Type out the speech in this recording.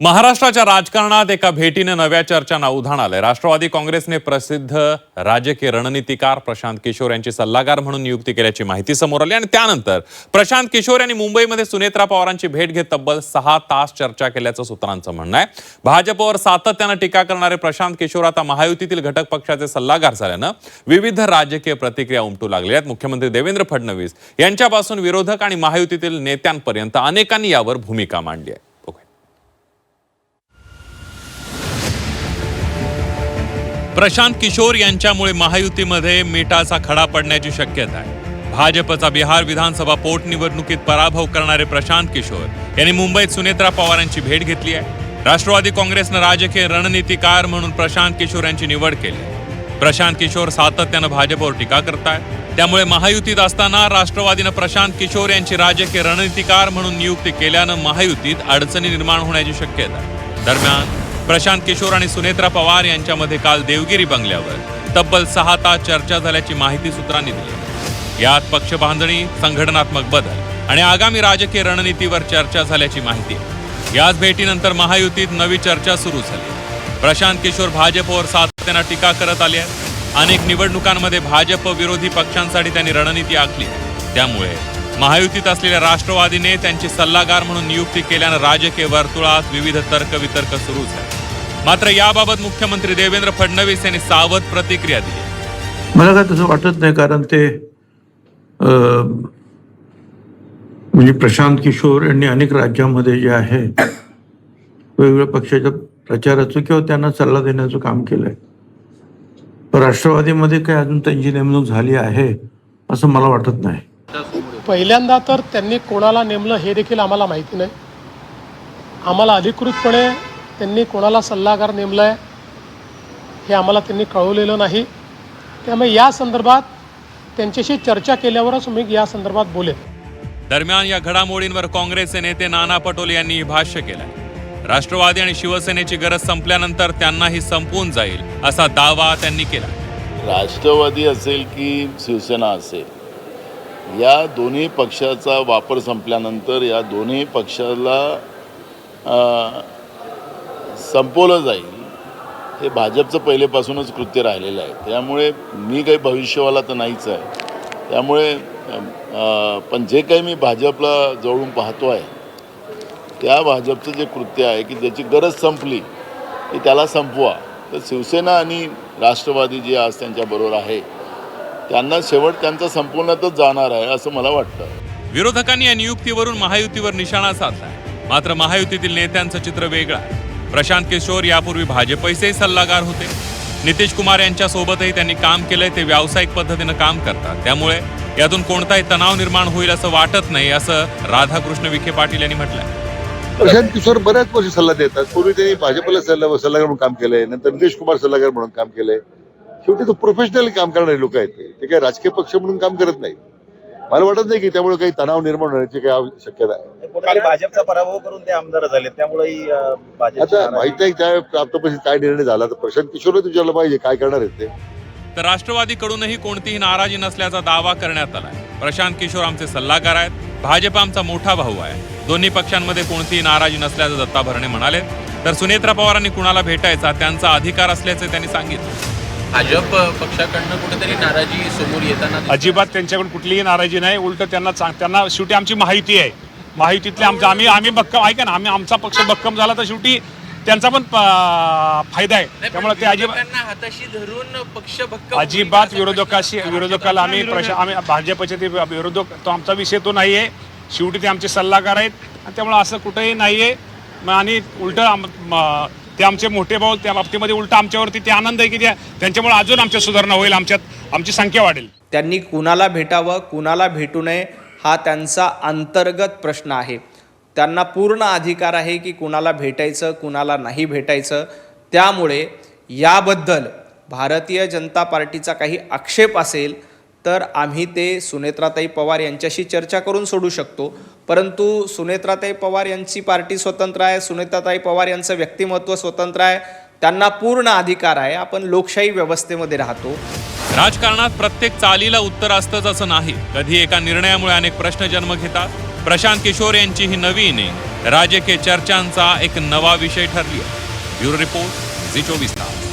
महाराष्ट्राच्या राजकारणात एका भेटीने नव्या चर्चांना उधाण आलंय। राष्ट्रवादी काँग्रेसने प्रसिद्ध राजकीय रणनीतिकार प्रशांत किशोर यांची सल्लागार म्हणून नियुक्ती केल्याची माहिती समोर आली आणि त्यानंतर प्रशांत किशोर यांनी मुंबईमध्ये सुनेत्रा पवारांची भेट घेत तब्बल 6 तास चर्चा केल्याचं सूत्रांचं म्हणणं आहे। भाजपवर सातत्याने टीका करणारे प्रशांत किशोर आता महायुतीतील घटक पक्षाचे सल्लागार झाल्यानं विविध राजकीय प्रतिक्रिया उमटू लागल्या आहेत। मुख्यमंत्री देवेंद्र फडणवीस यांच्यापासून विरोधक आणि महायुतीतील नेत्यांपर्यंत अनेकांनी यावर भूमिका मांडली आहे। प्रशांत किशोर यांच्यामुळे महायुतीमध्ये मिठाचा खडा पडण्याची शक्यता आहे। भाजपचा बिहार विधानसभा पोटनिवडणुकीत पराभव करणारे प्रशांत किशोर यांनी मुंबईत सुनेत्रा पवारांची भेट घेतली आहे। राष्ट्रवादी काँग्रेसनं राजकीय रणनीतिकार म्हणून प्रशांत किशोर यांची निवड केली। प्रशांत किशोर सातत्यानं भाजपवर टीका करतायत, त्यामुळे महायुतीत असताना राष्ट्रवादीनं प्रशांत किशोर यांची राजकीय रणनीतिकार म्हणून नियुक्ती केल्यानं महायुतीत अडचणी निर्माण होण्याची शक्यता आहे। दरम्यान प्रशांत किशोर आणि सुनेत्रा पवार यांच्यामध्ये काल देवगिरी बंगल्यावर तब्बल 6 तास चर्चा झाल्याची माहिती सूत्रांनी दिली। यात पक्ष बांधणी, संघटनात्मक बदल आणि आगामी राजकीय रणनीतीवर चर्चा झाल्याची माहिती आहे। याच भेटीनंतर महायुतीत नवी चर्चा सुरू झाली। प्रशांत किशोर भाजपवर सातत्याने टीका करत आले आहेत। अनेक निवडणुकांमध्ये भाजप विरोधी पक्षांसाठी त्यांनी रणनीती आखली, त्यामुळे महायुतीत असलेल्या राष्ट्रवादीने त्यांची सल्लागार म्हणून नियुक्ती केल्यानं राजकीय वर्तुळात विविध तर्कवितर्क सुरू झाले। मात्र याबाबत मुख्यमंत्री देवेंद्र फडणवीस यांनी सावध प्रतिक्रिया दिली। मला काय तसं वाटत नाही, कारण ते म्हणजे प्रशांत किशोर यांनी अनेक राज्यांमध्ये जे आहे वेगवेगळ्या पक्षाच्या प्रचाराचं किंवा त्यांना सल्ला देण्याचं काम केलंय। राष्ट्रवादीमध्ये काय अजून त्यांची नेमणूक झाली आहे असं मला वाटत नाही। पहिल्यांदा तर त्यांनी कोणाला नेमलं हे देखील आम्हाला माहिती नाही। आम्हाला अधिकृतपणे त्यांनी कोणाला सल्लागार नेमलं आहे हे आम्हाला त्यांनी कळवलेलं नाही, त्यामुळे या संदर्भात त्यांच्याशी चर्चा केल्यावरच मी या संदर्भात बोलेन। दरम्यान या घडामोडींवर काँग्रेसचे नेते नाना पटोले यांनी भाष्य केलंय। राष्ट्रवादी आणि शिवसेनेची गरज संपल्यानंतर त्यांनाही संपवून जाईल असा दावा त्यांनी केला। राष्ट्रवादी असेल की शिवसेना असेल, या दोन्ही पक्षाचा वापर संपल्यानंतर या दोन्ही पक्षाला संपवलं जाईल हे भाजपचं पहिलेपासूनच कृत्य राहिलेलं आहे। त्यामुळे मी काही भविष्यवाला तर नाहीच आहे। त्यामुळे पण जे काही मी भाजपला जवळून पाहतो आहे, त्या भाजपचं जे कृत्य आहे की ज्याची गरज संपली की त्याला संपवा, तर शिवसेना आणि राष्ट्रवादी जे आज त्यांच्याबरोबर आहे त्यांना शेवट त्यांचा संपूर्णतच जाणार आहे असं मला वाटतं। विरोधकांनी या नियुक्तीवरून महायुतीवर निशाणा साधलाय। मात्र महायुतीतील नेत्यांचं चित्र वेगळं आहे। प्रशांत किशोर यापूर्वी भाजपचे सल्लागार होते। नितीश कुमार यांच्या सोबतही त्यांनी काम केलंय। ते व्यावसायिक पद्धतीनं काम करतात, त्यामुळे यातून कोणताही तणाव निर्माण होईल असं वाटत नाही, असं राधाकृष्ण विखे पाटील यांनी म्हटलंय। प्रशांत किशोर बऱ्याच वर्षी सल्ला देतात। पूर्वी त्यांनी भाजपला सल्लागार म्हणून काम केलंय, नंतर नितीश कुमार सल्लागार म्हणून काम केलंय। शेवटी तो प्रोफेशनल काम करणारे लोक आहेत, ते काही राजकीय पक्ष म्हणून काम करत नाही। मला वाटत नाही की त्यामुळे काही तणाव निर्माण होण्याची काही शक्यता आहे। भाजपचा पराभव करून ते आमदार झाले, त्यामुळे आता माहित नाही काय प्राप्तपरिषद काय निर्णय झाला, तर प्रशांत किशोर विचारलं पाहिजे काय करणार आहेत ते। तर राष्ट्रवादीकडूनही कोणतीही नाराजी नसल्याचा दावा करण्यात आलाय। प्रशांत किशोर आमचे सल्लागार आहेत, भाजप आमचा मोठा भाऊ आहे। दोन्ही पक्षांमध्ये कोणतीही नाराजी नसल्याचं दत्ता भरणे म्हणाले। तर सुनेत्रा पवारांनी कुणाला भेटायचा त्यांचा अधिकार असल्याचे त्यांनी सांगितलं। भाजप पक्षाकडनं कुठेतरी नाराजी समोर येताना अजिबात त्यांच्याकडून कुठलीही नाराजी नाही। उलट त्यांना शेवटी आमची माहिती आहे, माहितीतले आम्ही भक्कम ऐका ना, आमचा पक्ष भक्कम झाला तर शेवटी त्यांचा पण फायदा आहे। त्यामुळे ते हाताशी धरून पक्ष भक्कम अजिबात विरोधकाला आम्ही भाजपचे ते विरोधक, तो आमचा विषय तो नाही आहे। शेवटी ते आमचे सल्लागार आहेत आणि त्यामुळे असं कुठेही नाही आहे। आणि उलट ते आमचे मोठे भाऊ, त्या बाबतीमध्ये उलट आमच्यावरती ते आनंद आहे की त्यांच्यामुळे अजून आमच्या सुधारणा होईल, आमची संख्या वाढेल। त्यांनी कुणाला भेटावं कुणाला भेटू नये हा त्यांचा अंतर्गत प्रश्न आहे। त्यांना पूर्ण अधिकार आहे की कुणाला भेटायचं कुणाला नाही भेटायचं। त्यामुळे याबद्दल भारतीय जनता पार्टीचा काही आक्षेप असेल तर आम्ही ते सुनेत्राताई पवार यांच्याशी चर्चा करून सोडू शकतो, परंतु सुनेत्राताई पवार यांची पार्टी स्वतंत्र आहे, सुनेत्राताई पवार यांचं व्यक्तिमत्व स्वतंत्र आहे, त्यांना पूर्ण अधिकार आहे। आपण लोकशाही व्यवस्थेमध्ये राहतो। राजकारणात प्रत्येक चालीला उत्तर असतंच असं नाही। कधी एका निर्णयामुळे अनेक प्रश्न जन्म घेतात, प्रशांत किशोर यांची ही नवी इनिंग राजकीय चर्चांचा एक नवा विषय ठरली आहे. ब्युरो रिपोर्ट, झी 24 तास.